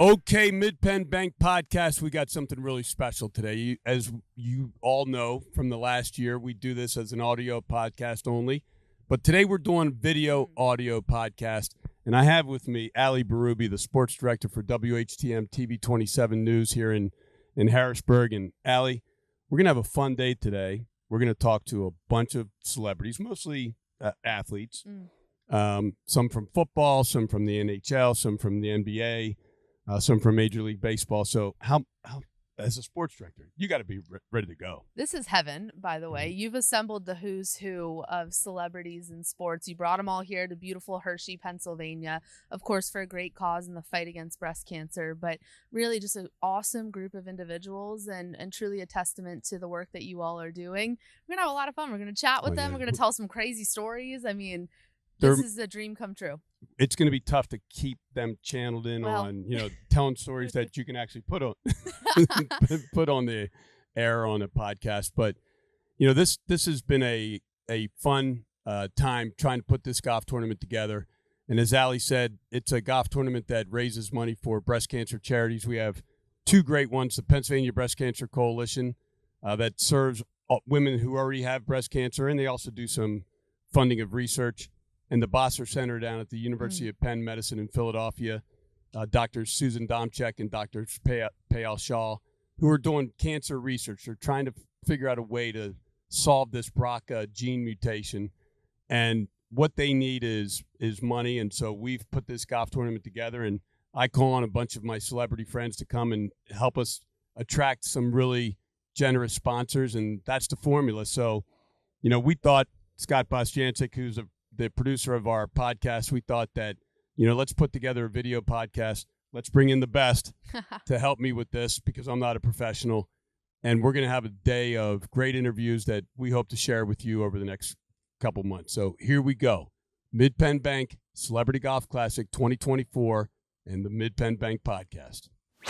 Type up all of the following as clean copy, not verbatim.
Okay, Mid-Penn Bank Podcast, we got something really special today. As you all know from the last year, we do this as an audio podcast only. But today we're doing video audio podcast. And I have with me Ali Barubi, the sports director for WHTM TV 27 News here in Harrisburg. And Ali, we're going to have a fun day today. We're going to talk to a bunch of celebrities, mostly athletes. Some from football, some from the NHL, some from the NBA. Some from Major League Baseball. So how as a sports director, you got to be ready to go. This is heaven, by the way. You've assembled the who's who of celebrities in sports. You brought them all here to beautiful Hershey, Pennsylvania, of course, for a great cause in the fight against breast cancer, but really just an awesome group of individuals and truly a testament to the work that you all are doing. We're going to have a lot of fun. We're going to chat with them. We're going to tell some crazy stories. I mean, this is a dream come true. It's going to be tough to keep them channeled in on, telling stories that you can actually put on the air on a podcast. But, this has been a fun time trying to put this golf tournament together. And as Ali said, it's a golf tournament that raises money for breast cancer charities. We have two great ones, the Pennsylvania Breast Cancer Coalition that serves women who already have breast cancer, and they also do some funding of research. And the Bosser Center down at the University of Penn Medicine in Philadelphia, Drs. Susan Domchek and Dr. Payal Shaw, who are doing cancer research. They're trying to figure out a way to solve this BRCA gene mutation. And what they need is money. And so we've put this golf tournament together, and I call on a bunch of my celebrity friends to come and help us attract some really generous sponsors, and that's the formula. So, we thought Scott Bosjancic, who's the producer of our podcast, we thought that, let's put together a video podcast. Let's bring in the best to help me with this because I'm not a professional. And we're going to have a day of great interviews that we hope to share with you over the next couple months. So here we go. Mid-Penn Bank Celebrity Golf Classic 2024 and the Mid-Penn Bank Podcast.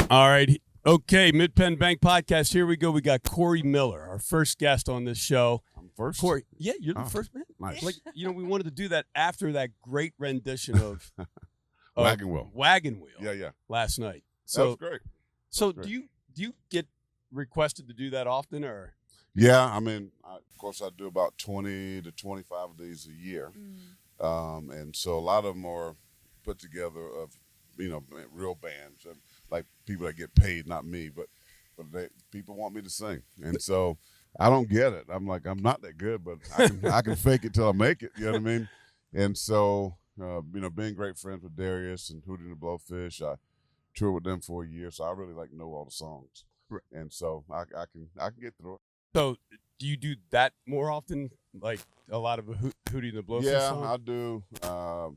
All right. Okay, Mid-Penn Bank Podcast. Here we go. We got Corey Miller, our first guest on this show. I'm first? Corey, yeah, you're the first man. Nice. We wanted to do that after that great rendition of Wagon Wheel. Yeah. Last night. So that was great. So do you get requested to do that often, or? Yeah, I mean, of course, I do about 20 to 25 of these a year. And so a lot of them are put together of, real bands, and like people that get paid, not me, but people want me to sing. And so I don't get it. I'm like, I'm not that good, but I can fake it till I make it. You know what I mean? And so, being great friends with Darius and Hootie and the Blowfish, I toured with them for a year, so I really know all the songs. Right. And so I can get through it. So do you do that more often, like a lot of Hootie and the Blowfish songs? Yeah, I do.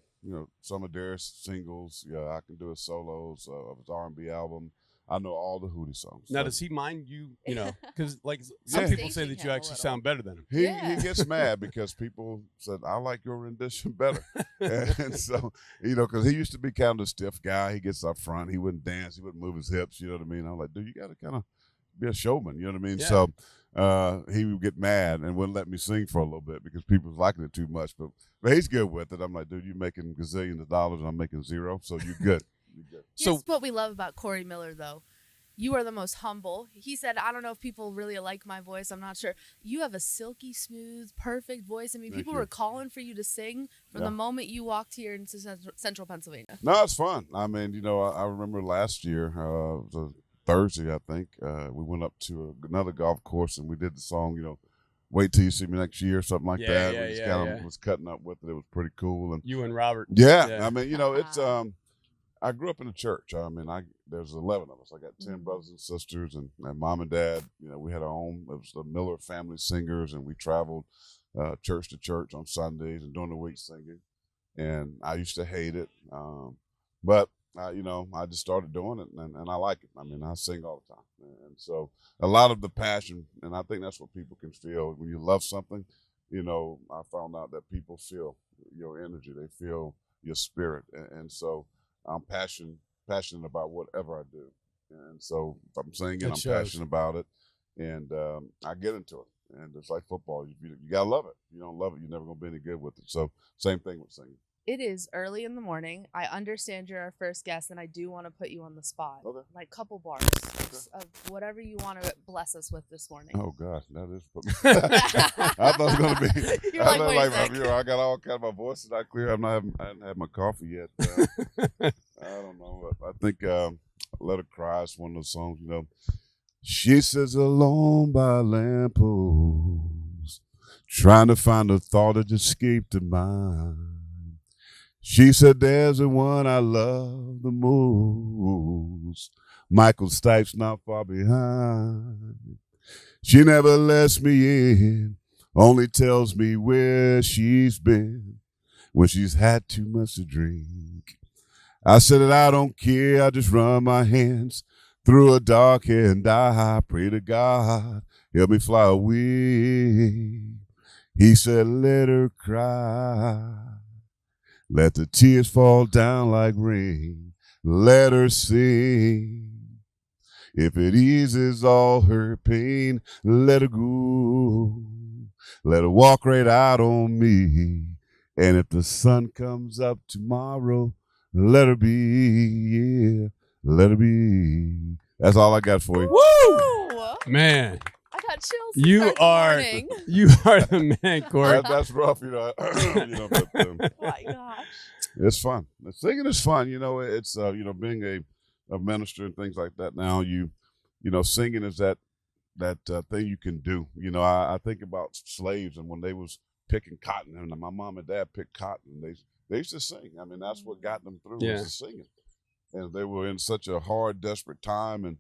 Some of Darius singles. Yeah, I can do his solos of his R&B album. I know all the Hootie songs. Now, does he mind you, because some people say that you actually sound better than him. He gets mad because people said, I like your rendition better. And so, because he used to be kind of a stiff guy. He gets up front. He wouldn't dance. He wouldn't move his hips. You know what I mean? I'm like, dude, you got to kind of be a showman. You know what I mean? Yeah. So he would get mad and wouldn't let me sing for a little bit because people was liking it too much. But he's good with it. I'm like, dude, you're making gazillions of dollars and I'm making zero. So you're good. Here's what we love about Corey Miller, though. You are the most humble. He said, I don't know if people really like my voice. I'm not sure. You have a silky smooth, perfect voice. I mean, people were calling for you to sing from the moment you walked here into central Pennsylvania. No, it's fun. I mean, I remember last year, it was a Thursday, I think, we went up to another golf course and we did the song, Wait Till You See Me Next Year, something like that. We just kind of was cutting up with it. It was pretty cool. And you and Robert. Yeah. I mean, it's I grew up in a church. I mean, there's 11 of us. I got 10 brothers and sisters, and mom and dad. We had our own. It was the Miller Family Singers, and we traveled church to church on Sundays and during the week singing. And I used to hate it, but I just started doing it, and I like it. I mean, I sing all the time, and so a lot of the passion, and I think that's what people can feel when you love something. I found out that people feel your energy. They feel your spirit, and so I'm passionate about whatever I do. And so if I'm singing, I'm passionate about it, and I get into it. And it's like football. You got to love it. If you don't love it, you're never going to be any good with it. So same thing with singing. It is early in the morning. I understand you're our first guest, and I do want to put you on the spot. Okay. Like couple bars of whatever you want to bless us with this morning. Oh gosh, that is. I thought it was gonna be. You're like, wait a sec. I got all kind of my voice is not clear. I haven't had my coffee yet. I don't know. I think "Let Her Cry" is one of those songs. You know, she sits alone by a lamppost, trying to find a thought that escaped her mind. She said, "There's the one I love the most. Michael Stipe's not far behind. She never lets me in, only tells me where she's been when she's had too much to drink." I said that I don't care, I just run my hands through a dark and I pray to God, help me fly away. He said, "Let her cry. Let the tears fall down like rain. Let her sing. If it eases all her pain, let her go. Let her walk right out on me. And if the sun comes up tomorrow, let her be, yeah, let her be." That's all I got for you. Woo! Man. I got chills. You are the man, Corey. That's rough, you know. But, Oh my gosh. it's fun. Singing is fun. You know, it's being a minister and things like that. Now singing is that thing you can do. You know, I think about slaves and when they was picking cotton, and my mom and dad picked cotton, and they used to sing. I mean, that's what got them through was the singing. And they were in such a hard, desperate time, and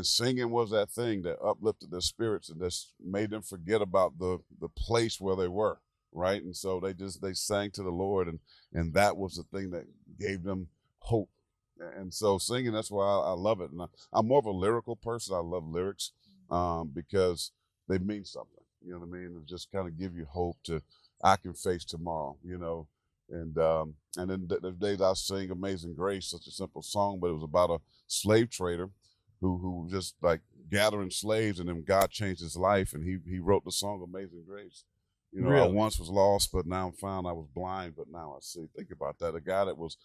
singing was that thing that uplifted their spirits and just made them forget about the place where they were, right? And so they sang to the Lord, and that was the thing that gave them hope. And so singing, that's why I love it. And I'm more of a lyrical person. I love lyrics because they mean something. You know what I mean? It just kind of give you hope I can face tomorrow, you know. And then the days I sing "Amazing Grace," such a simple song, but it was about a slave trader who just like gathering slaves, and then God changed his life, and he wrote the song "Amazing Grace." You know, really? I once was lost, but now I'm found. I was blind, but now I see. Think about that. A guy that was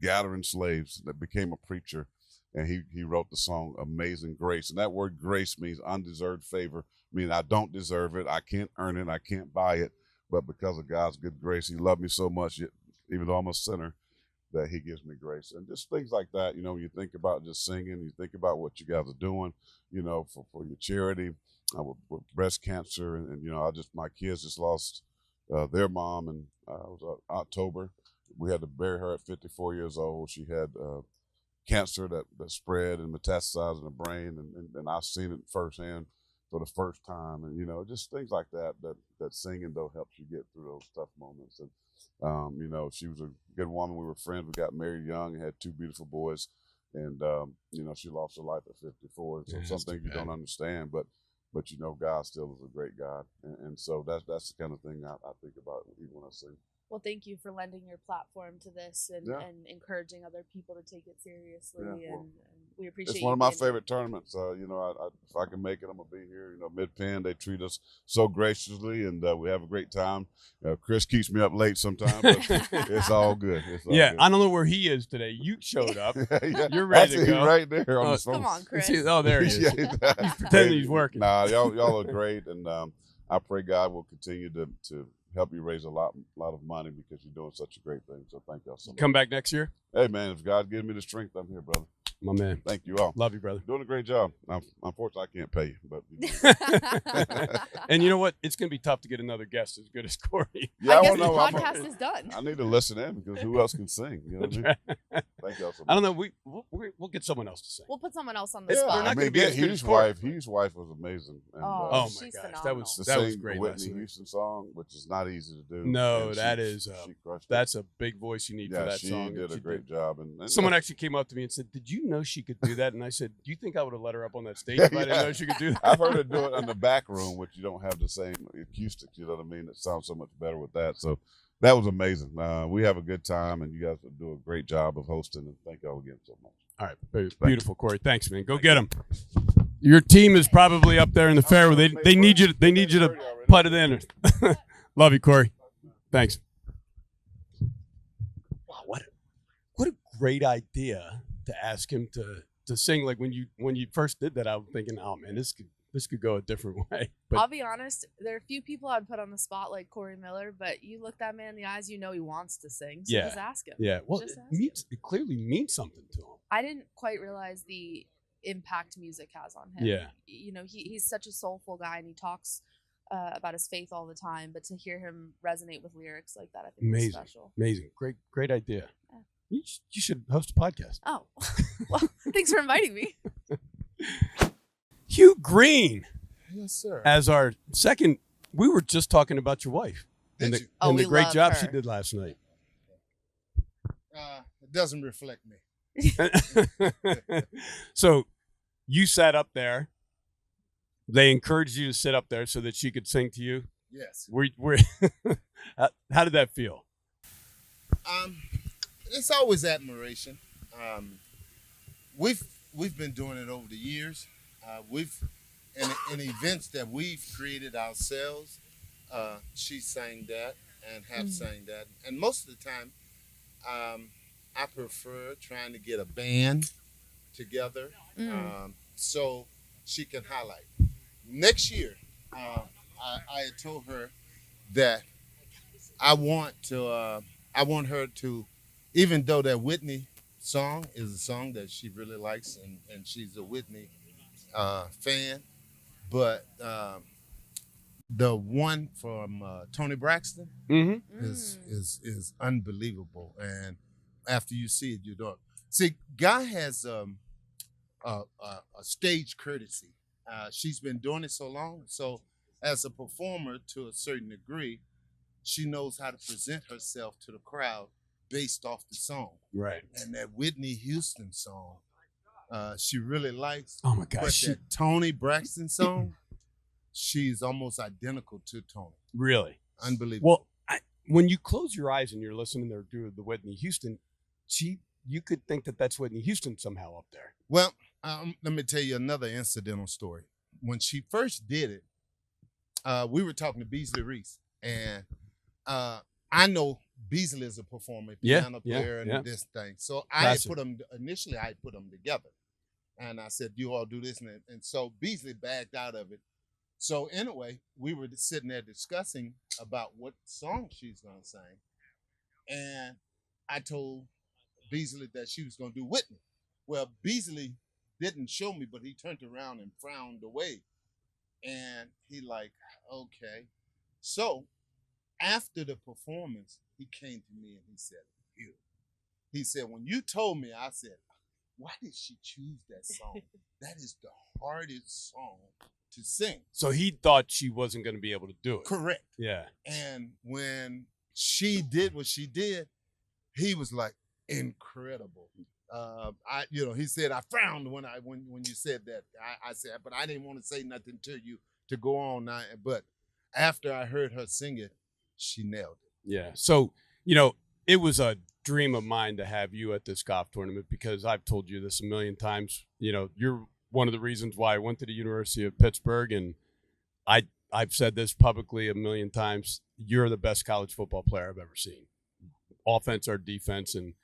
gathering slaves, that became a preacher, and he wrote the song "Amazing Grace." And that word grace means undeserved favor. I mean, I don't deserve it. I can't earn it. I can't buy it. But because of God's good grace, he loved me so much, even though I'm a sinner, that he gives me grace. And just things like that, you know, when you think about just singing, you think about what you guys are doing, you know, for your charity, with breast cancer. And my kids just lost their mom in October. We had to bury her at 54 years old. She had cancer that spread and metastasized in the brain. And I've seen it firsthand for the first time. And, you know, just things like that singing, though, helps you get through those tough moments. And, she was a good woman. We were friends. We got married young and had two beautiful boys. And, she lost her life at 54. So some things you don't understand, but God still is a great God. And so that's the kind of thing I think about even when I sing. Well, thank you for lending your platform to this and encouraging other people to take it seriously. And we appreciate it. It's one of my favorite tournaments. If I can make it, I'm going to be here. You know, Mid-Penn, they treat us so graciously, and we have a great time. Chris keeps me up late sometimes, but it's all good. Good. I don't know where he is today. You showed up. You're ready to go. He's right there on the phone. Come on, Chris. There he is. He's pretending he's working. Nah, y'all are great, and I pray God will continue to help you raise a lot of money because you're doing such a great thing. So thank y'all so much. Come back next year? Hey, man, if God gives me the strength, I'm here, brother. My man. Thank you all. Love you, brother. Doing a great job. Unfortunately, I can't pay you, but and you know what? It's going to be tough to get another guest as good as Corey. Yeah, I guess the podcast is done. I need to listen in because who else can sing? You know what I mean? Thank y'all so much. I don't know. We'll get someone else to sing. We'll put someone else on the spot. Not gonna be as good as Corey. Hughes' wife was amazing. And, oh my she's gosh, phenomenal. that was great. Whitney Houston song, which is not easy to do. No, that's a big voice you need for that song. She did a great job. And someone actually came up to me and said, "Did you know she could do that?" And I said, "Do you think I would have let her up on that stage if I didn't know she could do that?" I've heard her do it in the back room, which you don't have the same acoustics. You know what I mean? It sounds so much better with that. So that was amazing. We have a good time, and you guys do a great job of hosting. And thank y'all again so much. All right, beautiful, Corey. Thanks, man. Go get them. Your team is probably up there in the fairway. They need you. They need you to putt it in. Love you, Corey. Thanks. great idea to ask him to sing. Like when you first did that, I was thinking, oh man, this could go a different way. But I'll be honest, there are a few people I'd put on the spot like Corey Miller, but you look that man in the eyes, you know he wants to sing. So just ask him. Yeah. Well, Just ask him. it clearly means something to him. I didn't quite realize the impact music has on him. Yeah. You know, he's such a soulful guy and he talks about his faith all the time, but to hear him resonate with lyrics like that, I think is special. Amazing. Great idea. Yeah. You should host a podcast. Oh, well, thanks for inviting me. Hugh Green. Yes, sir. As our second, we were just talking about your wife and the great job she did last night. It doesn't reflect me. So you sat up there. They encouraged you to sit up there so that she could sing to you. Yes. How did that feel? It's always admiration. We've been doing it over the years. We've in events that we've created ourselves. She sang that and have sang that, and most of the time, I prefer trying to get a band together so she can highlight. Next year, I had told her that I want her to, even though that Whitney song is a song that she really likes and she's a Whitney fan, but the one from Tony Braxton is unbelievable, and after you see it, you don't see. Guy has a stage courtesy. She's been doing it so long, so as a performer to a certain degree, she knows how to present herself to the crowd based off the song. Right. And that Whitney Houston song, she really likes. Oh my gosh. But that Tony Braxton song, she's almost identical to Tony. Really? Unbelievable. Well, when you close your eyes and you're listening to her do the Whitney Houston, you could think that that's Whitney Houston somehow up there. Well, let me tell you another incidental story. When she first did it, we were talking to Beasley Reese, and I know Beasley is a performer, piano player, and this thing. So I put them together, and I said, "You all do this," and so Beasley backed out of it. So anyway, we were sitting there discussing about what song she's gonna sing, and I told Beasley that she was gonna do Whitney. Well, Beasley didn't show me, but he turned around and frowned away, and he like, okay. So after the performance, he came to me and he said, "Hugh," he said, "when you told me," I said, "why did she choose that song? That is the hardest song to sing." So he thought she wasn't going to be able to do it. Correct. Yeah. And when she did what she did, he was like, incredible. He said, "I frowned when you said that." I said, but I didn't want to say nothing to you to go on now. But after I heard her sing it, she nailed it. Yeah. So, it was a dream of mine to have you at this golf tournament because I've told you this a million times. You're one of the reasons why I went to the University of Pittsburgh, and I've said this publicly a million times. You're the best college football player I've ever seen, offense or defense. And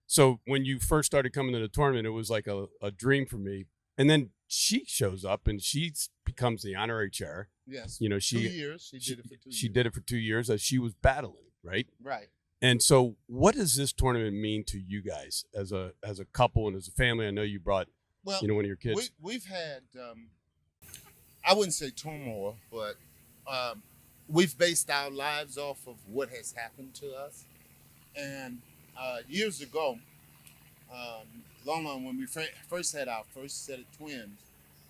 so when you first started coming to the tournament, it was like a dream for me. And then she shows up and she becomes the honorary chair. Yes. 2 years. She did it for 2 years. She did it for 2 years as she was battling, right? Right. And so what does this tournament mean to you guys as a couple and as a family? I know you brought one of your kids. We've had, I wouldn't say turmoil, but we've based our lives off of what has happened to us. And years ago, long when we first had our first set of twins,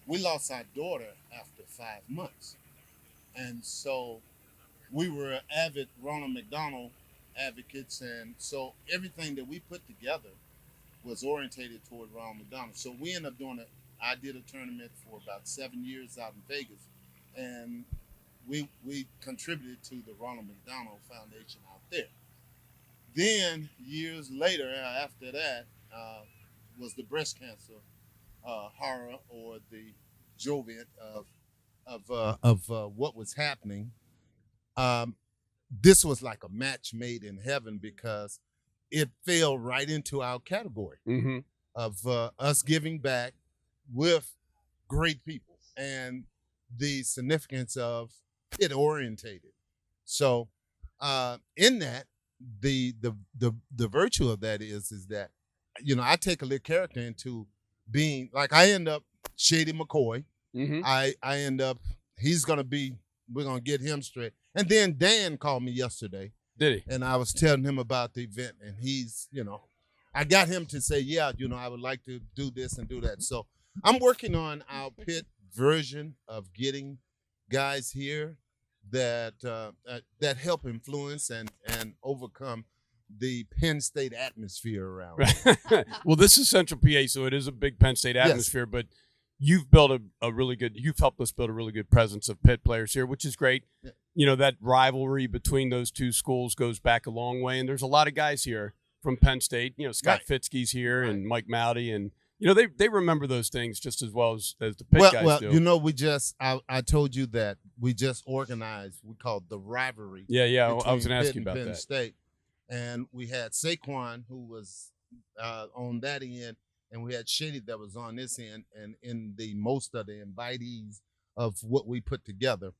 we lost our daughter after 5 months. And so we were avid Ronald McDonald advocates, and so everything that we put together was orientated toward Ronald McDonald. So we ended up doing it. I did a tournament for about 7 years out in Vegas, and we contributed to the Ronald McDonald Foundation out there. Then years later, after that, was the breast cancer horror or the joviant of what was happening. This was like a match made in heaven because it fell right into our category of us giving back with great people and the significance of it orientated. So in that, the virtue of that is that, I take a little character into being like, I end up Shady McCoy. I end up, we're gonna get him straight. And then Dan called me yesterday. Did he? And I was telling him about the event, and he's, I got him to say, yeah, I would like to do this and do that. So I'm working on our pit version of getting guys here that that help influence and overcome the Penn State atmosphere around. Well, this is Central PA, so it is a big Penn State atmosphere, but you've built you've helped us build a really good presence of Pitt players here, which is great. Yeah. That rivalry between those two schools goes back a long way, and there's a lot of guys here from Penn State. Scott Fitzke's here and Mike Mowdy, and they remember those things just as well as the Pitt guys do. We just I told you that we just organized, we called the rivalry. Yeah, I was going to ask you about Penn that. State, and we had Saquon, who was on that end, and we had Shady that was on this end, and in the most of the invitees of what we put together.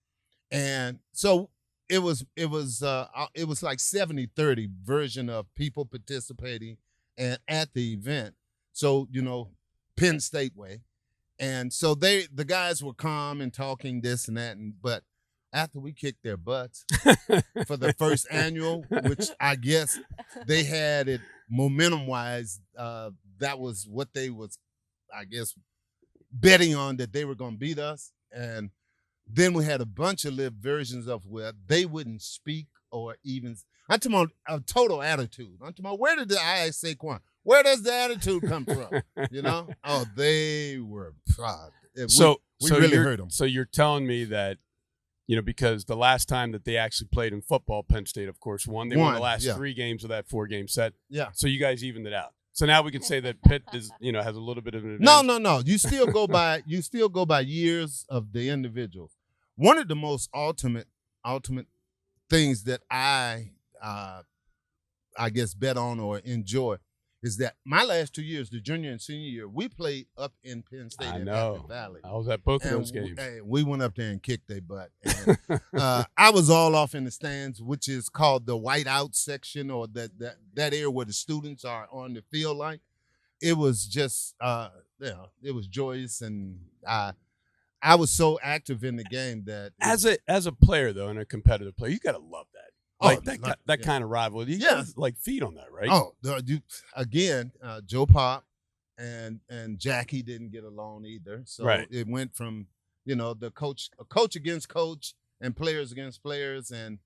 And so it was like 70-30 version of people participating and at the event. So, Penn State way. And so the guys were calm and talking this and that, but after we kicked their butts for the first annual, which I guess they had it momentum wise, that was what they was, I guess, betting on, that they were going to beat us. And then we had a bunch of live versions of where they wouldn't speak or even. I'm talking about a total attitude. I'm talking about, where did I ask Saquon, where does the attitude come from? Oh, they were. We really hurt them. So you're telling me that, because the last time that they actually played in football, Penn State, of course, won. They won the last 3 games of that 4-game set. Yeah. So you guys evened it out. So now we can say that Pitt is, has a little bit of an advantage. No. You still go by years of the individuals. One of the most ultimate things that I guess bet on or enjoy is that my last 2 years, the junior and senior year, we played up in Penn State in Apple Valley. I was at both of those games. We went up there and kicked their butt. And, I was all off in the stands, which is called the whiteout section, or that area where the students are on the field. Like, it was just, it was joyous, and I was so active in the game that as a player though, and a competitive player, you got to love that. That kind of rivalry. You guys feed on that, right? Oh, again, Joe Pop and Jackie didn't get along either. So it went from, the coach against coach and players against players, and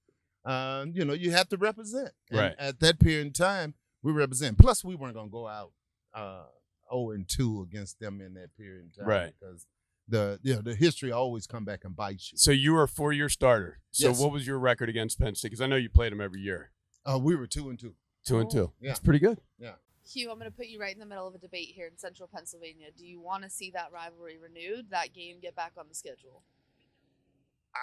you have to represent. And at that period in time, we represent. Plus, we weren't gonna go out 0-2 against them in that period in time, because the history always come back and bite you. So you were a 4-year starter. So what was your record against Penn State? Because I know you played them every year. We were 2-2. 2-2. Yeah. That's pretty good. Yeah. Hugh, I'm going to put you right in the middle of a debate here in Central Pennsylvania. Do you want to see that rivalry renewed, that game get back on the schedule?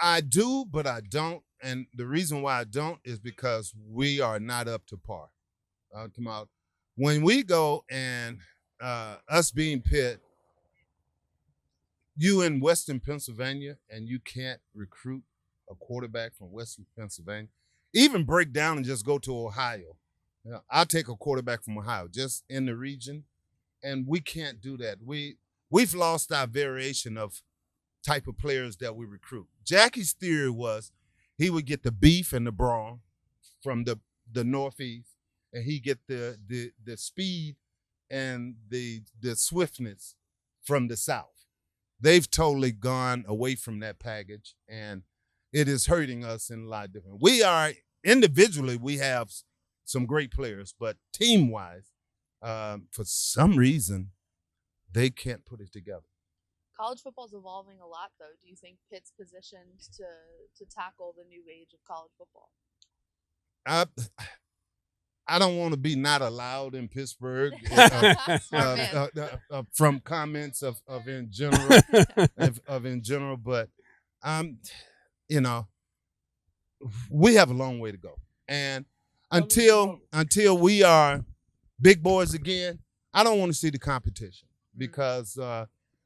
I do, but I don't. And the reason why I don't is because we are not up to par. When we go and us being Pitt, you in Western Pennsylvania, and you can't recruit a quarterback from Western Pennsylvania, even break down and just go to Ohio. I'll take a quarterback from Ohio, just in the region, and we can't do that. We've lost our variation of type of players that we recruit. Jackie's theory was he would get the beef and the brawn from the Northeast, and he get the speed and the swiftness from the South. They've totally gone away from that package, and it is hurting us in a lot of different. Individually, we have some great players, but team-wise, for some reason, they can't put it together. College football is evolving a lot, though. Do you think Pitt's positioned to tackle the new age of college football? I don't want to be not allowed in Pittsburgh from comments of in general, but we have a long way to go, and until we are big boys again, I don't want to see the competition because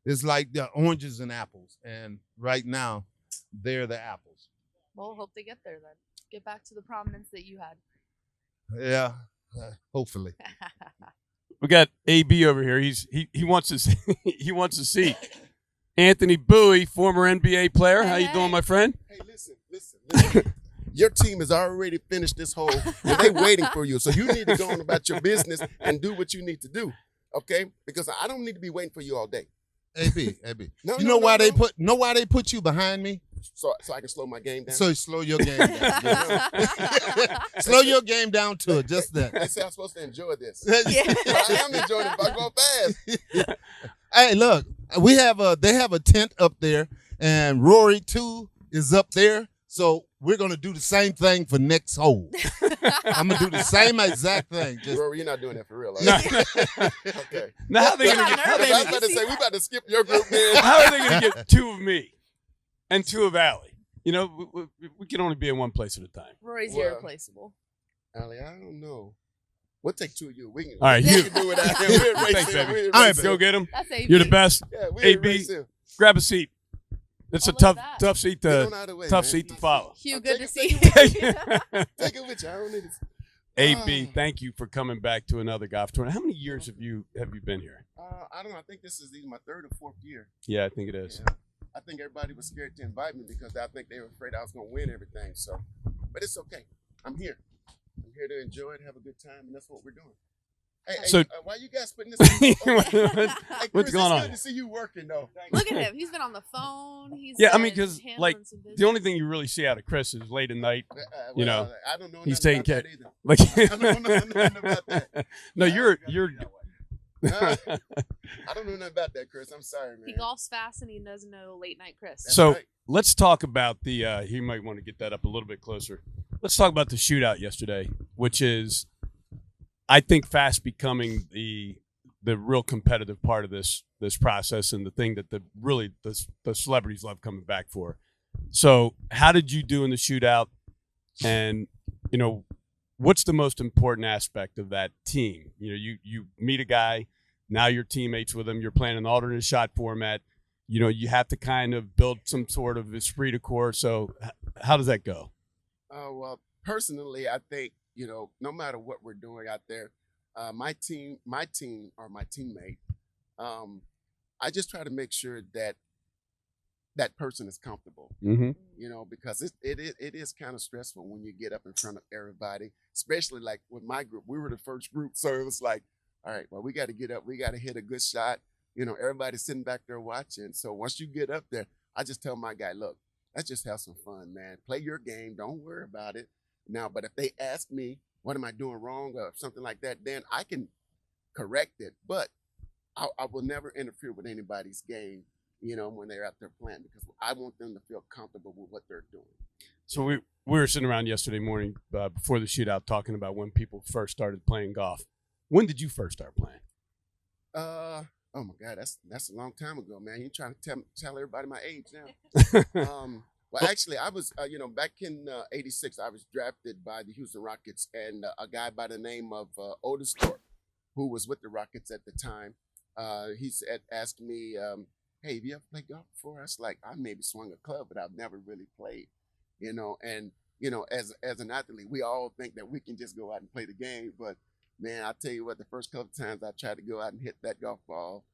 it's like the oranges and apples, and right now they're the apples. Well, hope they get there then. Get back to the prominence that you had. Yeah, hopefully. We got AB over here. He wants his he wants a seat. Anthony Bowie, former NBA player. How you doing, my friend? Hey, listen. Your team has already finished this hole, and they waiting for you. So you need to go on about your business and do what you need to do, okay? Because I don't need to be waiting for you all day. AB. No, you know why they put you behind me? So I can slow my game down. So slow your game down. Slow your game down to it, just that. They say I'm supposed to enjoy this. Yeah. But I am enjoying it, but I go fast. Hey, look, they have a tent up there, and Rory too is up there. So we're gonna do the same thing for next hole. I'm gonna do the same exact thing. Rory, you're not doing that for real, right? Okay. Now how are they gonna I was about to say we about to skip your group, man. how are they gonna get two of me and two of Allie? You know, we can only be in one place at a time. Rory's Well, irreplaceable. Allie, I don't know. We'll take two of you. We can. All right, we you- can do it out here. We'll erase Thanks, him. baby. We'll All right, erase go him. get him. That's AB. You're the best. Yeah, we AB. erase him. Grab a seat. It's Oh, a look at that. tough seat Get to on out of the way, tough man. seat to follow. Hugh, I'll good take to it, see take you. Take it with you. I don't need to. AB, thank you for coming back to another golf tournament. How many years have you been here? I don't know. I think this is either my third or fourth year. Yeah, I think it is. Yeah. I think everybody was scared to invite me because I think they were afraid I was going to win everything. So, but it's okay. I'm here. I'm here to enjoy it, have a good time, and that's what we're doing. Hey, So- why you guys putting this? Hey, What's Chris, going it's on? Good to see you working though. Look at him. He's been on the phone. He's Yeah, I mean, been 'cause, handling like, some business. The only thing you really see out of Chris is late at night. You know, I don't know. he's nothing taking about care- that either. Like, I don't know nothing about that. no, you're. I don't know nothing about that, Chris. I'm sorry, man. He golfs fast and he doesn't know late night Chris. That's So right. let's talk about the. You might want to get that up a little bit closer. Let's talk about the shootout yesterday, which is, I think, fast becoming the real competitive part of this process and the thing that the celebrities love coming back for. So, how did you do in the shootout? And you know, what's the most important aspect of that team? You know, you meet a guy, now you're teammates with him. You're playing an alternate shot format. You know, you have to kind of build some sort of esprit de corps. So, how does that go? Well, personally, I think, you know, no matter what we're doing out there, my team or my teammate, I just try to make sure that that person is comfortable, Mm-hmm. you know, because it is kind of stressful when you get up in front of everybody, especially like with my group. We were the first group, so it was like, all right, well, we got to get up, we got to hit a good shot. You know, everybody's sitting back there watching. So once you get up there, I just tell my guy, look, let's just have some fun, man. Play your game. Don't worry about it. Now, but if they ask me, what am I doing wrong or something like that, then I can correct it. But I will never interfere with anybody's game, you know, when they're out there playing, because I want them to feel comfortable with what they're doing. So we were sitting around yesterday morning before the shootout talking about when people first started playing golf. When did you first start playing? Oh my God, that's a long time ago, man. You trying to tell everybody my age now? Well, actually, I was, you know, back in '86, I was drafted by the Houston Rockets, and a guy by the name of Otis Thorpe, who was with the Rockets at the time, he asked me, hey, have you ever played golf before? I was like, I maybe swung a club, but I've never really played, you know. And, you know, as an athlete, we all think that we can just go out and play the game. But, man, I'll tell you what, the first couple of times I tried to go out and hit that golf ball,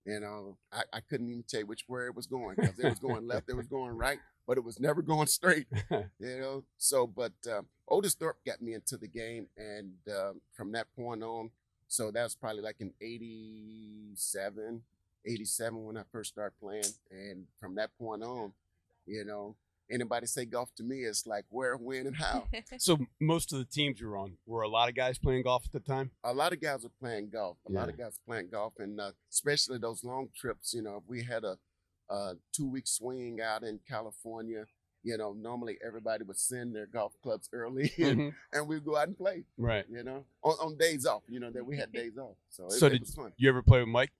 you know, I couldn't even tell you where it was going, because it was going left, it was going right, but it was never going straight, you know. So, but Otis Thorpe got me into the game, and from that point on, so that was probably like in 87 when I first started playing. And from that point on, you know, anybody say golf to me, it's like where, when, and how. So most of the teams you were on, were a lot of guys playing golf at the time? A lot of guys were playing golf. A lot Yeah. of guys playing golf, and especially those long trips. You know, if we had a 2-week swing out in California, you know, normally everybody would send their golf clubs early, and we'd go out and play. Right. You know, on days off. You know, that we had days off, so So it was fun. You ever play with Mike?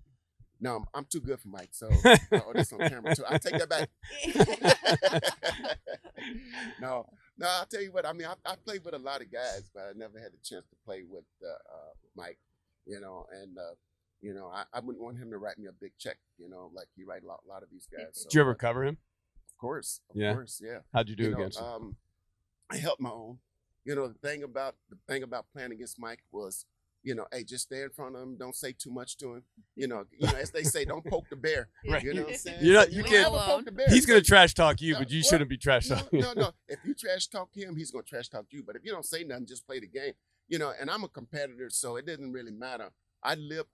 No, I'm too good for Mike. So oh, that's on camera too. I take that back. No, No, I'll tell you what. I mean, I played with a lot of guys, but I never had the chance to play with Mike. You know, and you know, I wouldn't want him to write me a big check. You know, like he write a lot of these guys. So, Did you ever cover him? Of course, Yeah. yeah. How'd you do know, against him? I held my own. You know, the thing about playing against Mike was, you know, hey, just stay in front of him. Don't say too much to him. You know, as they say, don't poke the bear. Right. You know what I'm saying? You know, So you never can't- poke the bear. He's gonna trash talk you, No, but you what? shouldn't be trash talking. No. If you trash talk him, he's gonna trash talk you. But if you don't say nothing, just play the game. You know, and I'm a competitor, so it doesn't really matter. I live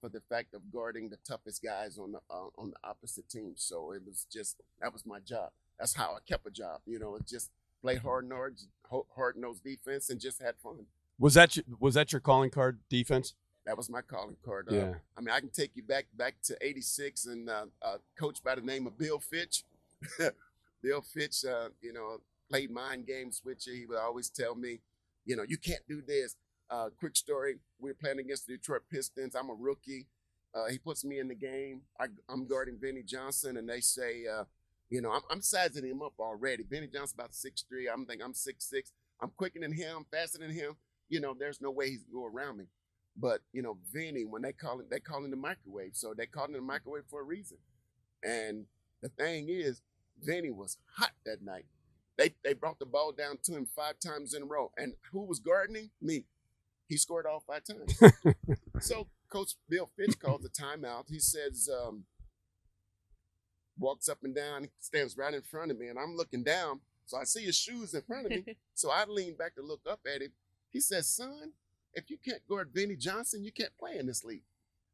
for the fact of guarding the toughest guys on the opposite team. So it was just that was my job. That's how I kept a job. You know, it just play hard-nosed defense and just had fun. Was that your calling card, defense? That was my calling card. Yeah. I mean, I can take you back to '86 and a coach by the name of Bill Fitch. Bill Fitch, you know, played mind games with you. He would always tell me, you know, you can't do this. Quick story: we were playing against the Detroit Pistons. I'm a rookie. He puts me in the game. I'm guarding Vinny Johnson, and they say, you know, I'm sizing him up already. Vinny Johnson about 6'3". I'm 6'6". I'm quicker than him, faster than him. You know, there's no way he's going to go around me. But, you know, Vinny, when they call him the microwave. So they called him the microwave for a reason. And the thing is, Vinny was hot that night. They brought the ball down to him 5 times in a row. And who was guarding him? Me. He scored all 5 times. So Coach Bill Fitch calls a timeout. He says, walks up and down, stands right in front of me, and I'm looking down. So I see his shoes in front of me. So I lean back to look up at him. He says, son, if you can't guard Vinny Johnson, you can't play in this league.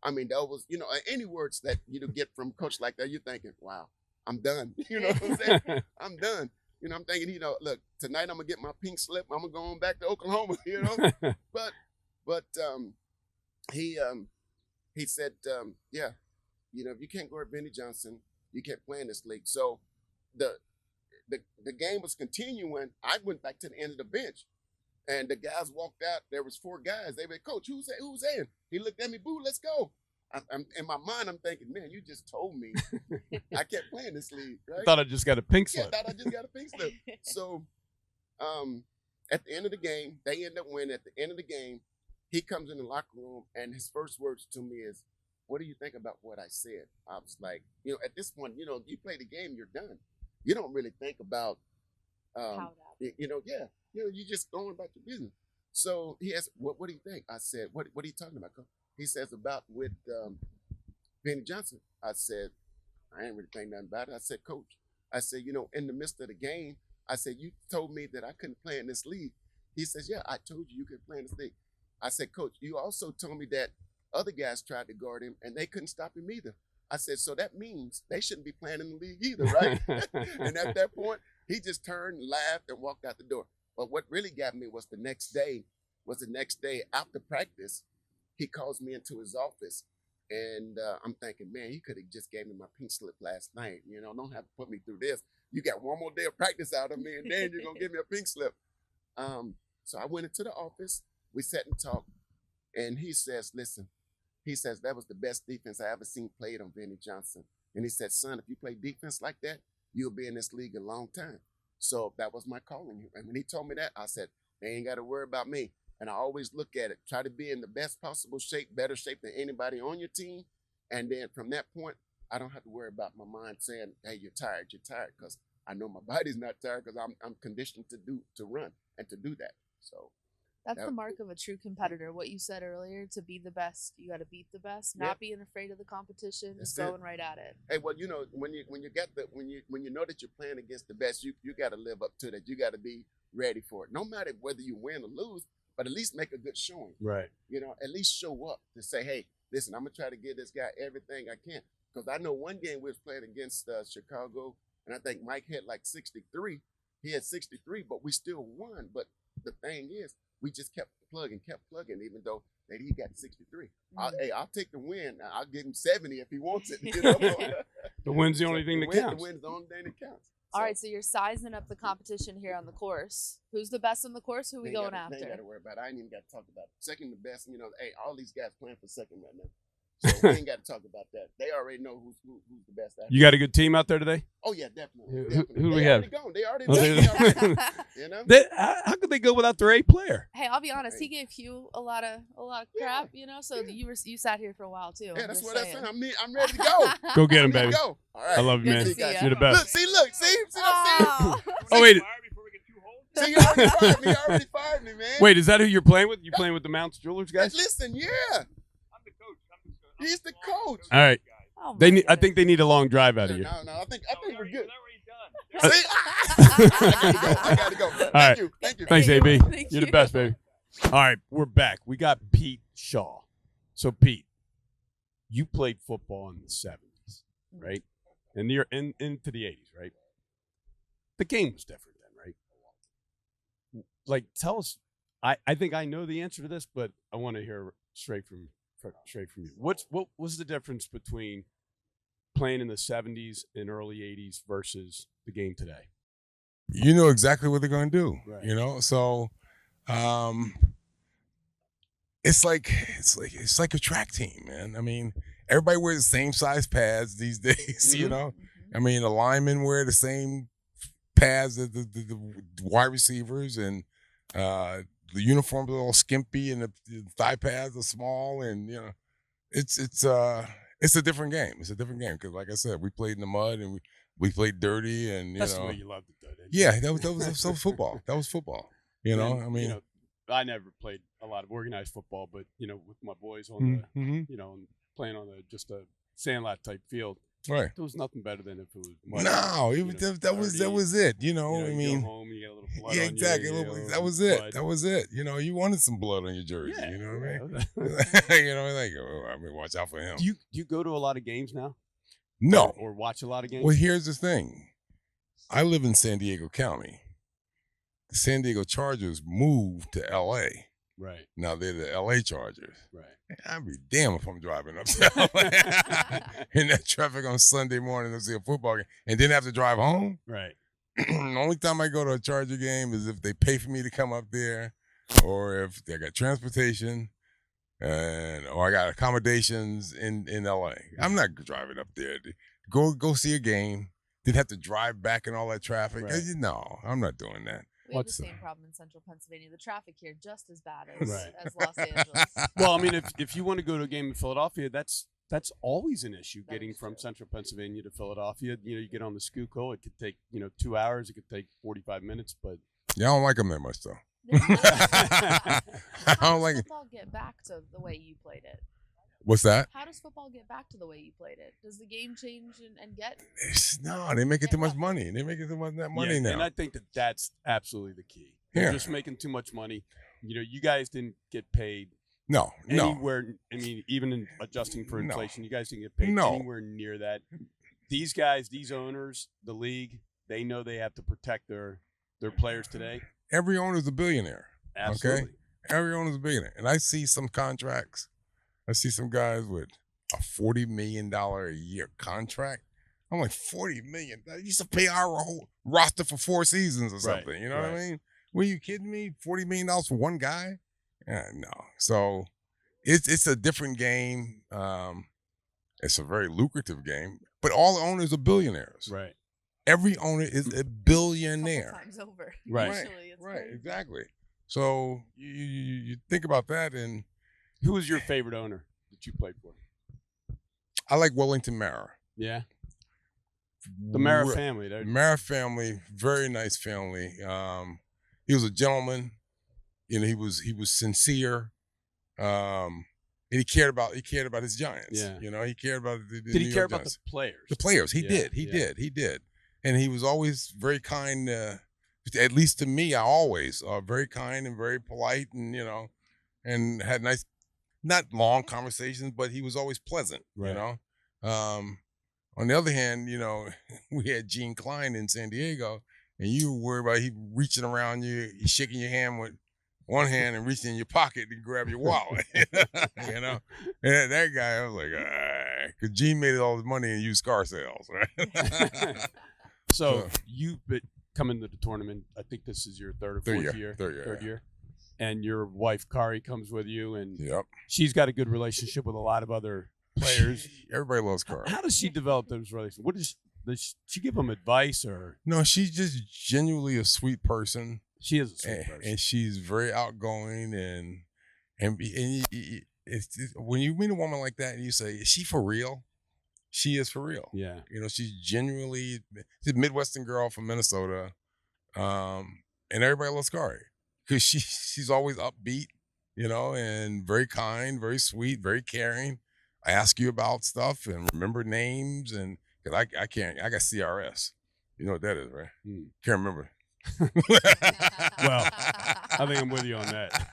I mean, that was, you know, any words that you get from a coach like that, you're thinking, wow, I'm done. You know what I'm saying? I'm done. You know, I'm thinking, you know, look, tonight I'm going to get my pink slip. I'm going to go on back to Oklahoma, you know. But he said, yeah, you know, if you can't guard Vinny Johnson, you can't play in this league. So the game was continuing. I went back to the end of the bench. And the guys walked out. There was 4 guys. They went, Coach, who's in? He looked at me, boo, let's go. I'm in my mind, I'm thinking, man, you just told me I can't play in this league, right? I thought I just got a pink slip. Yeah, I thought I just got a pink slip. So at the end of the game, they end up winning. At the end of the game, he comes in the locker room, and his first words to me is, what do you think about what I said? I was like, you know, at this point, you know, you play the game, you're done. You don't really think about, you know, yeah. You know, you just going about your business. So he asked, what do you think? I said, what are you talking about, Coach? He says, about with Vinny Johnson. I said, I ain't really think nothing about it. I said, Coach, I said, you know, in the midst of the game, I said, you told me that I couldn't play in this league. He says, yeah, I told you could play in this league. I said, Coach, you also told me that other guys tried to guard him and they couldn't stop him either. I said, so that means they shouldn't be playing in the league either, right? And at that point, he just turned, laughed, and walked out the door. But what really got me was the next day after practice, he calls me into his office. And I'm thinking, man, he could have just gave me my pink slip last night. You know, don't have to put me through this. You got one more day of practice out of me, and then you're going to give me a pink slip. So I went into the office. We sat and talked. And he says, listen, he says, that was the best defense I ever seen played on Vinny Johnson. And he said, son, if you play defense like that, you'll be in this league a long time. So that was my calling. And when he told me that, I said, they ain't got to worry about me. And I always look at it, try to be in the best possible shape, better shape than anybody on your team. And then from that point, I don't have to worry about my mind saying, hey, you're tired, because I know my body's not tired because I'm conditioned to run and to do that. So that's the mark of a true competitor. What you said earlier, to be the best, you got to beat the best. Yeah. Not being afraid of the competition, That's going right at it. Hey, well, you know, when you know that you're playing against the best, you got to live up to that. You got to be ready for it. No matter whether you win or lose, but at least make a good showing. Right. You know, at least show up to say, hey, listen, I'm gonna try to give this guy everything I can. Because I know one game we was playing against Chicago, and I think Mike had like 63. He had 63, but we still won. But the thing is, we just kept plugging, even though that he got 63. Mm-hmm. I'll take the win. I'll give him 70 if he wants it. You know? The win's the only thing that counts. The win's the only thing that counts. All right, so you're sizing up the competition here on the course. Who's the best on the course? Who we going after? They ain't got to worry about it. I ain't even got to talk about it. Second the best, you know, hey, all these guys playing for second right now. So we ain't got to talk about that. They already know who's the best athlete. You got a good team out there today? Oh yeah, definitely. Who do we They have? already gone. They already Oh, they- left me already. You know. How could they go without their A player? Hey, I'll be honest. He gave Hugh a lot of crap, you know. So you sat here for a while too. Yeah, I'm that's just what I'm saying. saying. I'm ready to go. Go get him, I'm ready baby. to go. All right. I love you, Good man. to see ya. You're the best. See, Oh. Oh, wait. See, you already fired me. You already fired me, man. Wait, is that who you're playing with? You playing with the Mounts Jewelers guys? Listen, yeah. I'm the coach. He's the coach. All right. Oh, They my need. I goodness. think they need a long drive out of you. No, I think we're good. Uh, See, I gotta go. right. Thank you. Thanks, AB. Thank You're you. the best, baby. All right, we're back. We got Pete Shaw. So, Pete, you played football in the 70s, right? And you're into the 80s, right? The game was different then, right? Like, tell us. I think I know the answer to this, but I want to hear straight from you. What was the difference between playing in the 70s and early 80s versus the game today? You know exactly what they're going to do, Right. you know? So it's like a track team, man. I mean, everybody wears the same size pads these days, you know? I mean, the linemen wear the same pads as the wide receivers, and the uniforms are all skimpy, and the thigh pads are small, and you know, it's a different game. It's a different game because, like I said, we played in the mud and we played dirty, and That's the way you loved it, though. Didn't you? yeah, that was football. That was football. You know, And, I mean, I never played a lot of organized football, but with my boys on mhm. the, playing on just a sandlot type field, Right. there was nothing better than if it was mud. No, that was it. You know, You I go mean, home, you get a little blood yeah, on you, exactly. That was it. blood. That was it. You know, you wanted some blood on your jersey. Yeah, You know what I mean? yeah. You know, like, I mean, watch out for him. Do you go to a lot of games now? No. Or watch a lot of games? Well, here's the thing. I live in San Diego County. The San Diego Chargers moved to L.A. Right, Now they're the L.A. Chargers. right. I'd be damned if I'm driving up to LA in that traffic on Sunday morning to see a football game and then have to drive home. Right. The only time I go to a Charger game is if they pay for me to come up there, or if they got transportation, or I got accommodations in LA. I'm not driving up there to go see a game, then have to drive back in all that traffic. Right. No, I'm not doing that. We have the What's same problem in central Pennsylvania. The traffic here just as bad as, Right. as Los Angeles. Well, I mean, if you want to go to a game in Philadelphia, that's always an issue That getting is from true. central Pennsylvania to Philadelphia. You get on the Schuylkill, it could take 2 hours. It could take 45 minutes, but Yeah, I don't like them that much though. How I don't does like it. football get back to the way you played it? What's that? How does football get back to the way you played it? Does the game change and get? No, they make it too much money. They make it too much money yeah, now. and I think that's absolutely the key. They're Yeah. just making too much money. You guys didn't get paid No. anywhere. I mean, even in adjusting for No. inflation, you guys didn't get paid No. anywhere near that. These guys, these owners, the league, they know they have to protect their players today. Every owner's a billionaire. Absolutely. Every owner's a billionaire. And I see some contracts. I see some guys with a $40 million a year contract. I'm like, $40 million? You used to pay our whole roster for 4 seasons or Right, something. You know what I right. mean? Were you kidding me? $40 million for one guy? Yeah, no. So it's a different game. It's a very lucrative game. But all the owners are billionaires. Right. Every owner is a billionaire. Couple times over. Right. Usually it's Right, crazy. exactly. So you think about that, and Who was your favorite owner that you played for? I like Wellington Mara. Yeah. The Mara Re- family. Mara family, very nice family. He was a gentleman. He was sincere. And he cared about his Giants. Yeah. He cared about the Did New he York care about Giants. the players? The players? He Yeah, did. He did. And he was always very kind. At least to me, I always very kind and very polite, and and had nice, not long conversations, but he was always pleasant. Right. On the other hand, we had Gene Klein in San Diego, and you were worried about he reaching around you, he shaking your hand with one hand and reaching in your pocket to grab your wallet. And that guy, I was like, because Gene made all his money in used car sales, right? So you've been coming to the tournament. I think this is your third or fourth year. Third year. And your wife Kari comes with you, and Yep. she's got a good relationship with a lot of other players. Everybody loves Kari. How does she develop those relationships? Does she give them advice or? No, she's just genuinely a sweet person. She is a sweet person, and she's very outgoing when you meet a woman like that and you say, "Is she for real?" She is for real. Yeah, she's genuinely she's a Midwestern girl from Minnesota, and everybody loves Kari because she's always upbeat, and very kind, very sweet, very caring. I ask you about stuff and remember names, and because I can't, I got CRS. You know what that is, right? Can't remember. Well, I think I'm with you on that.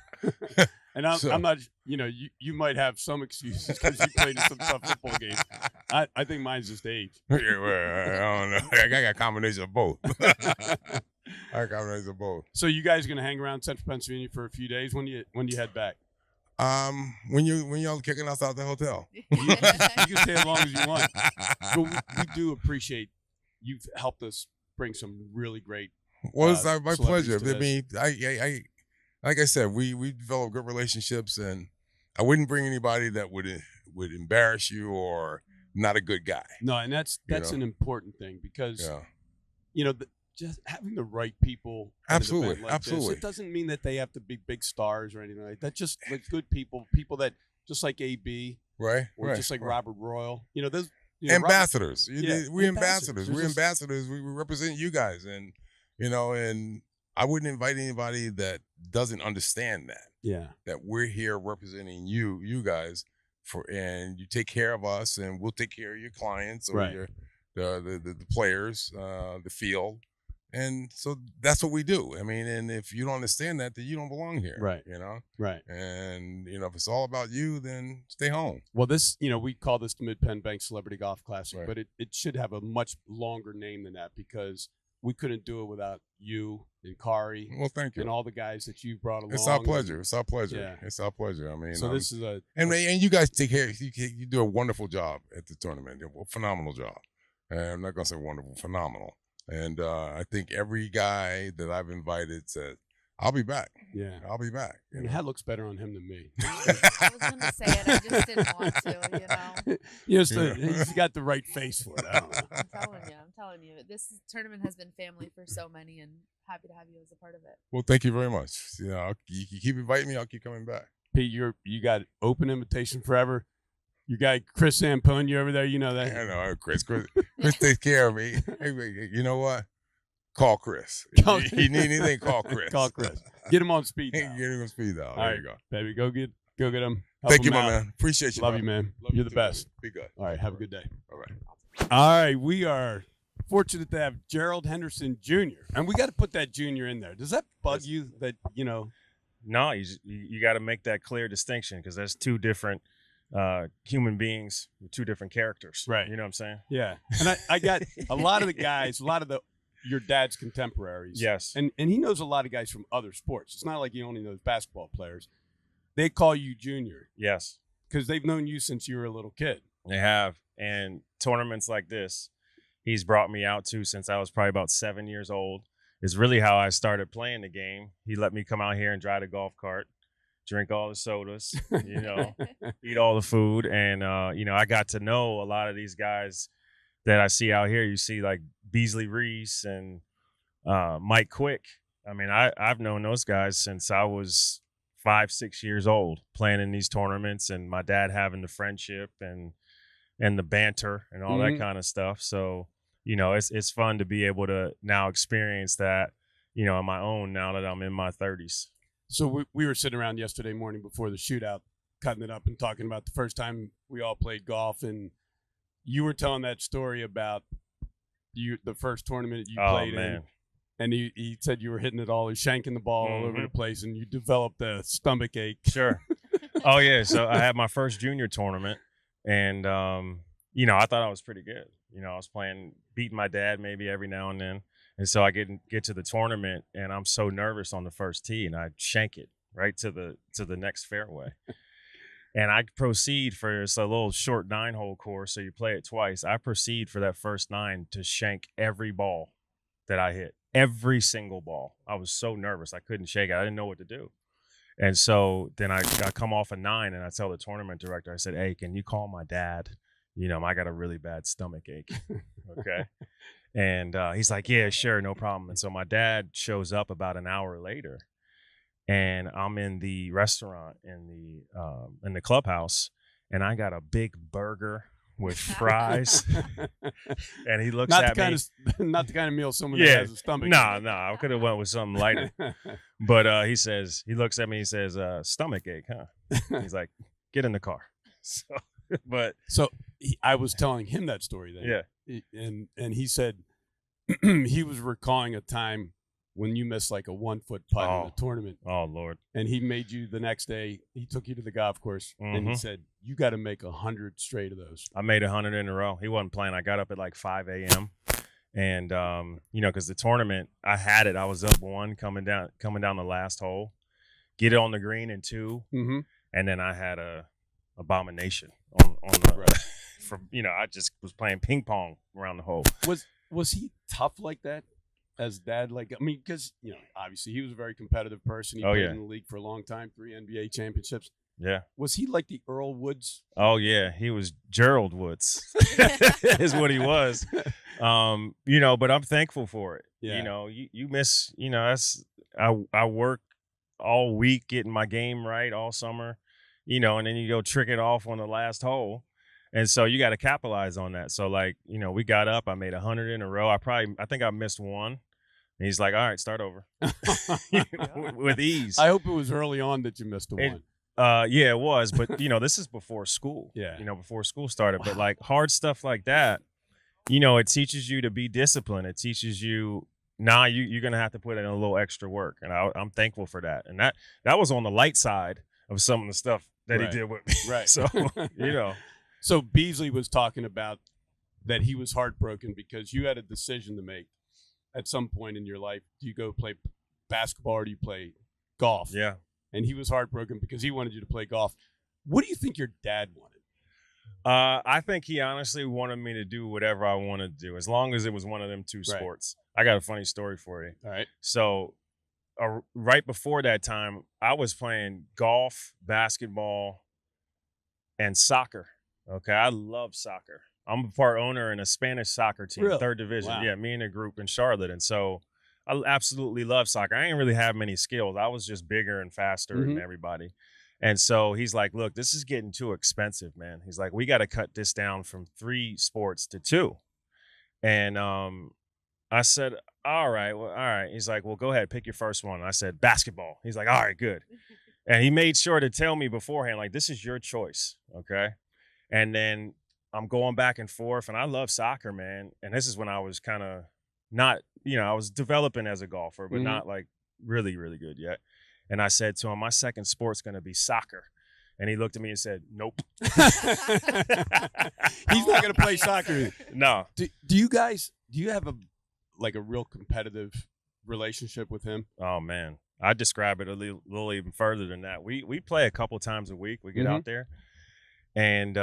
And I'm not, you might have some excuses because you played in some tough football games. I think mine's just age. Yeah, well, I don't know. I got a combination of both. So you guys are gonna hang around Central Pennsylvania for a few days. When do you head back? When y'all kicking us out the hotel. You can stay as long as you want. But we do appreciate you've helped us bring some really great. Well, it's my pleasure. I mean, I like I said, we developed good relationships, and I wouldn't bring anybody that would embarrass you or not a good guy. No, and that's an important thing because just having the right people. Absolutely, like absolutely. It doesn't mean that they have to be big stars or anything like that. Just like good people that just like AB, right, or just like Robert Royal. Those ambassadors. We're ambassadors. We're ambassadors. We represent you guys, and and I wouldn't invite anybody that doesn't understand that. Yeah, that we're here representing you guys and you take care of us, and we'll take care of your clients or your the players, the field. And so that's what we do. I mean, and if you don't understand that, then you don't belong here. Right. Right. And, if it's all about you, then stay home. Well, this, we call this the Mid-Penn Bank Celebrity Golf Classic, right. but it should have a much longer name than that because we couldn't do it without you and Kari. Well, thank you. And all the guys that you brought along. It's our pleasure. It's our pleasure. Yeah. It's our pleasure. I mean, so this is and you guys take care. You do a wonderful job at the tournament. A phenomenal job. And I'm not going to say wonderful, phenomenal. And I think every guy that I've invited said, I'll be back. Yeah. I'll be back. Your hat looks better on him than me. I was going to say it. I just didn't want to, He's got the right face for it. I don't know. I'm telling you. This tournament has been family for so many, and happy to have you as a part of it. Well, thank you very much. You keep inviting me. I'll keep coming back. Pete, you got open invitation forever. You got Chris Zamponi over there, you know that. I know Chris takes care of me. Hey, you know what? Call Chris. You need anything, call Chris. Call Chris. Get him on speed dial. Get him on speed dial. There you go. Baby, go get him. Thank you, my man. Appreciate you. Love you, man. You're the best. Be good. All right, have a good day. All right. All right, we are fortunate to have Gerald Henderson Jr. And we got to put that Jr. in there. Does that bug you that, No, you got to make that clear distinction because there's two different human beings with two different characters. Right. You know what I'm saying? Yeah. And I got a lot of the guys, your dad's contemporaries. Yes. And he knows a lot of guys from other sports. It's not like he only knows basketball players. They call you Junior. Yes. Because they've known you since you were a little kid. They have. And tournaments like this, he's brought me out to since I was probably about 7 years old. Is really how I started playing the game. He let me come out here and drive the golf cart, drink all the sodas, eat all the food. And, I got to know a lot of these guys that I see out here. You see like Beasley Reese and Mike Quick. I mean, I've known those guys since I was 5-6 years old playing in these tournaments, and my dad having the friendship and the banter and all that kind of stuff. So, it's fun to be able to now experience that, on my own now that I'm in my 30s. So we were sitting around yesterday morning before the shootout, cutting it up and talking about the first time we all played golf, and you were telling that story about the first tournament you played in. And he said you were hitting it all, shanking the ball all over the place, and you developed a stomach ache. Sure. Oh, yeah. So I had my first junior tournament, and, I thought I was pretty good. I was beating my dad maybe every now and then. And so I get to the tournament, and I'm so nervous on the first tee, and I shank it right to the next fairway. And I proceed it's a little short 9-hole course, so you play it twice. I proceed for that first 9 to shank every ball that I hit. Every single ball. I was so nervous. I couldn't shake it. I didn't know what to do. And so then I come off a 9 and I tell the tournament director, I said, hey, can you call my dad? I got a really bad stomach ache. Okay. And he's like, yeah, sure, no problem. And so my dad shows up about an hour later, and I'm in the restaurant in the clubhouse, and I got a big burger with fries. And he looks at me. Not the kind of meal someone that has a stomach. No, I could have went with something lighter. But he looks at me, he says, stomach ache, huh? He's like, get in the car. So I was telling him that story then. Yeah. And he said he was recalling a time when you missed like a 1-foot putt in the tournament. Oh, Lord. And he made you the next day. He took you to the golf course, and he said, you got to make 100 straight of those. I made 100 in a row. He wasn't playing. I got up at like 5 a.m. And, because the tournament, I had it. I was up 1 coming down the last hole, get it on the green in 2. Mm-hmm. And then I had a abomination on the I just was playing ping pong around the hole. Was he tough like that as dad? Like, I mean, because obviously he was a very competitive person. He played in the league for a long time, 3 NBA championships. Yeah. Was he like the Earl Woods? Oh yeah, he was Gerald Woods, is what he was. But I'm thankful for it. Yeah. You miss. I work all week getting my game right all summer. And then you go trick it off on the last hole. And so you got to capitalize on that. So we got up, I made 100 in a row. I think I missed 1. And he's like, all right, start over with ease. I hope it was early on that you missed the 1. Yeah, it was. But, this is before school. Yeah. Before school started. Wow. But hard stuff like that, it teaches you to be disciplined. It teaches you, you're going to have to put in a little extra work. And I'm thankful for that. And that was on the light side of some of the stuff that he did with me. Right. So, So Beasley was talking about that he was heartbroken because you had a decision to make at some point in your life. Do you go play basketball or do you play golf? Yeah. And he was heartbroken because he wanted you to play golf. What do you think your dad wanted? I think he honestly wanted me to do whatever I wanted to do, as long as it was one of them 2 sports. I got a funny story for you. All right. So right before that time, I was playing golf, basketball, and soccer. Okay, I love soccer. I'm a part owner in a Spanish soccer team, really? 3rd division. Wow. Yeah, me and a group in Charlotte. And so I absolutely love soccer. I didn't really have many skills. I was just bigger and faster than everybody. And so he's like, look, this is getting too expensive, man. He's like, we got to cut this down from 3 sports to 2. And I said, all right. He's like, well, go ahead, pick your first one. And I said, basketball. He's like, all right, good. And he made sure to tell me beforehand, like, this is your choice, okay? And then I'm going back and forth, and I love soccer, man. And this is when I was kind of not, I was developing as a golfer, but not like really, really good yet. And I said to him, my second sport's going to be soccer. And he looked at me and said, nope. He's not going to play soccer. No. Do you have a real competitive relationship with him? Oh, man. I describe it a little even further than that. We play a couple times a week. We get out there. And,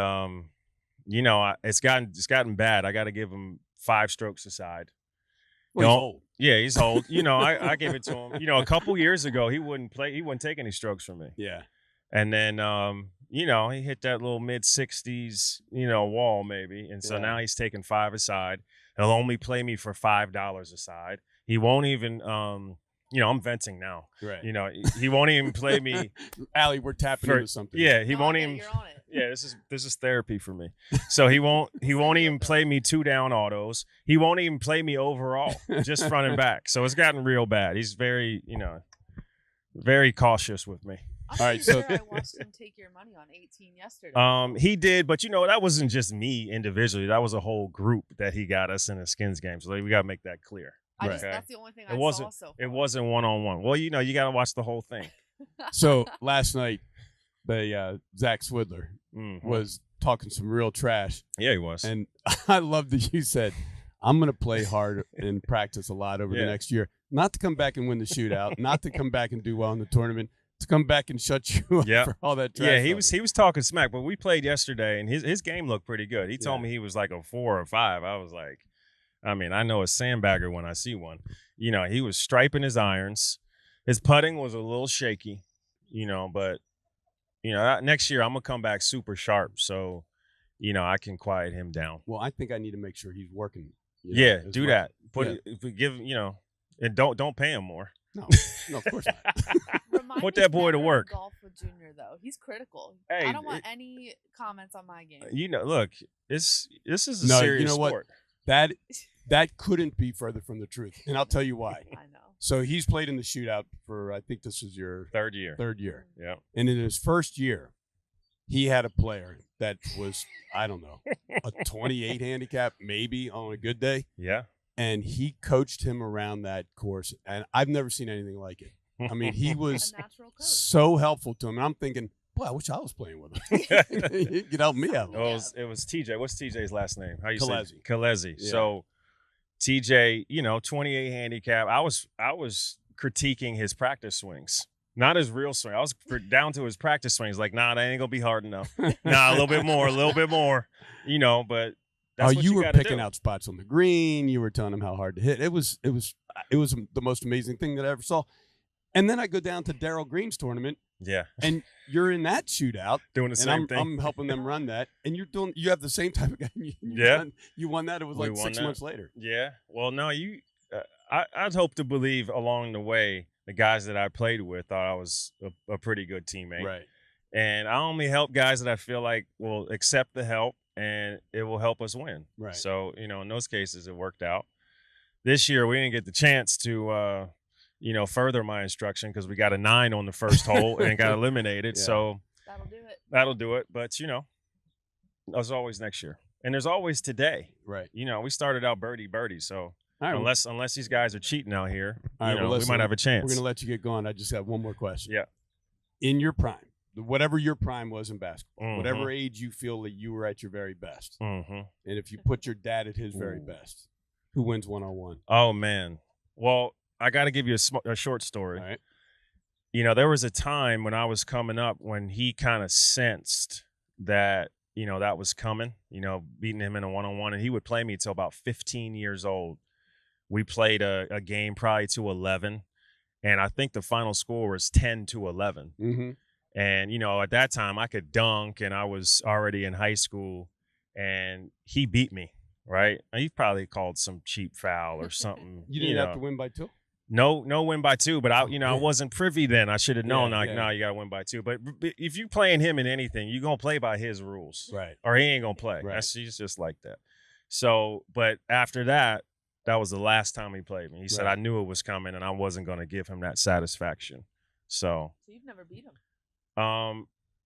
it's gotten bad. I got to give him 5 strokes aside. Well, he's old. Yeah, he's old. I gave it to him. A couple years ago, he wouldn't play. He wouldn't take any strokes from me. Yeah. And then, he hit that little mid-60s, wall maybe. And so now he's taking 5 aside. He'll only play me for $5 aside. He won't even, I'm venting now. Right. He won't even play me. Allie, we're tapping into something. Yeah, he won't even. You're on it. Yeah, this is therapy for me. So he won't even play me 2 down autos. He won't even play me overall, just front and back. So it's gotten real bad. He's very, very cautious with me. All right, so I watched him take your money on 18 yesterday. He did, but that wasn't just me individually. That was a whole group that he got us in a skins game. So we got to make that clear. That's the only thing I saw so far. It wasn't one-on-one. Well, you got to watch the whole thing. So last night, the Zach Swidler was talking some real trash. Yeah, he was. And I love that you said, I'm going to play hard and practice a lot over the next year. Not to come back and win the shootout, not to come back and do well in the tournament, to come back and shut you up for all that trash. Yeah, he was talking smack, but we played yesterday, and his game looked pretty good. He told me he was like a 4 or 5. I was like, I know a sandbagger when I see one. He was striping his irons. His putting was a little shaky. but next year I'm gonna come back super sharp, so I can quiet him down. Well, I think I need to make sure he's working. Yeah, do much. that. Yeah. Give and don't pay him more. No, of course not. Put that boy to work. Golf with Junior though, he's critical. Hey, I don't want any comments on my game. Look, this is a serious sport. That couldn't be further from the truth, and I'll tell you why. I know. So he's played in the shootout for, I think this is your third year. Yeah. And in his first year, he had a player that was, I don't know, a 28 handicap, maybe on a good day. Yeah. And he coached him around that course, and I've never seen anything like it. I mean, he was so helpful to him. And I'm thinking, boy, I wish I was playing with him. He could help me out. It was TJ. What's TJ's last name? How you say it? Kalezi. Kalezi. Yeah. So TJ, 28 handicap. I was critiquing his practice swings, not his real swing. I was down to his practice swings. Like, nah, that ain't gonna be hard enough. Nah, a little bit more. But that's what you were gotta picking do. out spots on the green. You were telling him how hard to hit. It was the most amazing thing that I ever saw. And then I go down to Darryl Green's tournament. Yeah. And you're in that shootout. Doing the same thing. I'm helping them run that. And you have the same type of guy. You won that. It was like 6 months later. Yeah. Well, no, I'd hope to believe along the way, the guys that I played with thought I was a pretty good teammate. Right. And I only help guys that I feel like will accept the help and it will help us win. Right. So, in those cases, it worked out. This year, we didn't get the chance to, further my instruction because we got a 9 on the first hole and got eliminated. Yeah. So That'll do it. But, there's always next year. And there's always today. Right. We started out birdie. So All right, unless these guys are cheating out here, all right, well, we listen, might have a chance. We're going to let you get going. I just have one more question. Yeah. In your prime, whatever your prime was in basketball, Mhm. whatever age you feel that you were at your very best, Mm-hmm. and if you put your dad at his very best, who wins one-on-one? Oh, man. Well, I got to give you a short story. All right. There was a time when I was coming up when he kind of sensed that, that was coming, beating him in a one-on-one, and he would play me till about 15 years old. We played a game probably to 11, and I think the final score was 10-11. Mm-hmm. And, at that time I could dunk and I was already in high school and he beat me, right? And he probably called some cheap foul or something. You didn't have to win by 2? No win by 2, but I wasn't privy then. I should have known, no, you got to win by 2. But if you playing him in anything, you're going to play by his rules. Right. Or he ain't going to play. Right. He's just like that. So, but after that was the last time he played me. He said, I knew it was coming and I wasn't going to give him that satisfaction. So you've never beat him?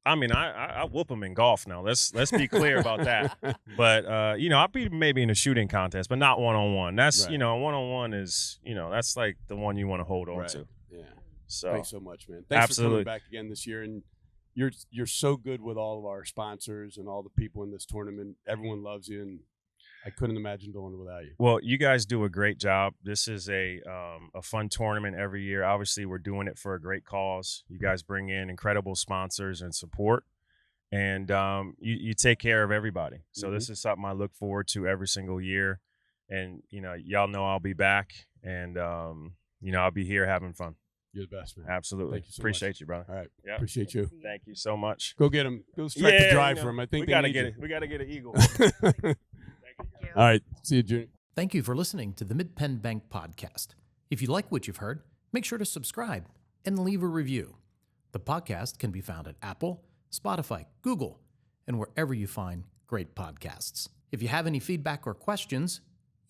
I mean, I whoop him in golf now. Let's be clear about that. But I beat him maybe in a shooting contest, but not one-on-one. That's one-on-one is that's like the one you want to hold on to. Yeah. So thanks so much, man. Thanks absolutely. for coming back again this year, and you're so good with all of our sponsors and all the people in this tournament. Everyone loves you, and I couldn't imagine doing it without you. Well, you guys do a great job. This is a fun tournament every year. Obviously, we're doing it for a great cause. You guys bring in incredible sponsors and support, and you take care of everybody. So this is something I look forward to every single year. And, y'all know I'll be back, and, I'll be here having fun. You're the best, man. Absolutely. Thank you so Appreciate much. you, brother. All right. Yeah. Appreciate you. Thank you so much. Go get him. Go strike the drive for him. I think we gotta need get you. it. We gotta get an eagle. All right. See you, Junior. Thank you for listening to the Mid-Penn Bank podcast. If you like what you've heard, make sure to subscribe and leave a review. The podcast can be found at Apple, Spotify, Google, and wherever you find great podcasts. If you have any feedback or questions,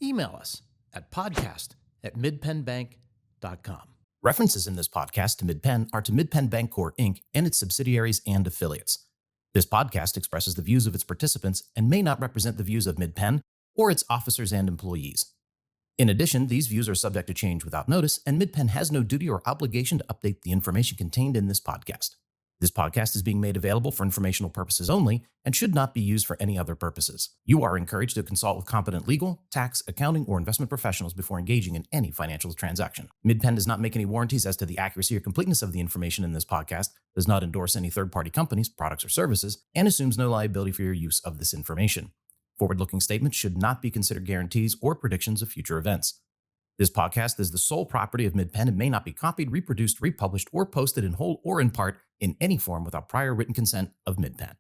email us at podcast@midpennbank.com. References in this podcast to Mid-Penn are to Mid-Penn Bancorp, Inc. and its subsidiaries and affiliates. This podcast expresses the views of its participants and may not represent the views of Mid-Penn or its officers and employees. In addition, these views are subject to change without notice, and Mid-Penn has no duty or obligation to update the information contained in this podcast. This podcast is being made available for informational purposes only and should not be used for any other purposes. You are encouraged to consult with competent legal, tax, accounting, or investment professionals before engaging in any financial transaction. Mid-Penn does not make any warranties as to the accuracy or completeness of the information in this podcast, does not endorse any third-party companies, products, or services, and assumes no liability for your use of this information. Forward-looking statements should not be considered guarantees or predictions of future events. This podcast is the sole property of MidPenn and may not be copied, reproduced, republished, or posted in whole or in part in any form without prior written consent of MidPenn.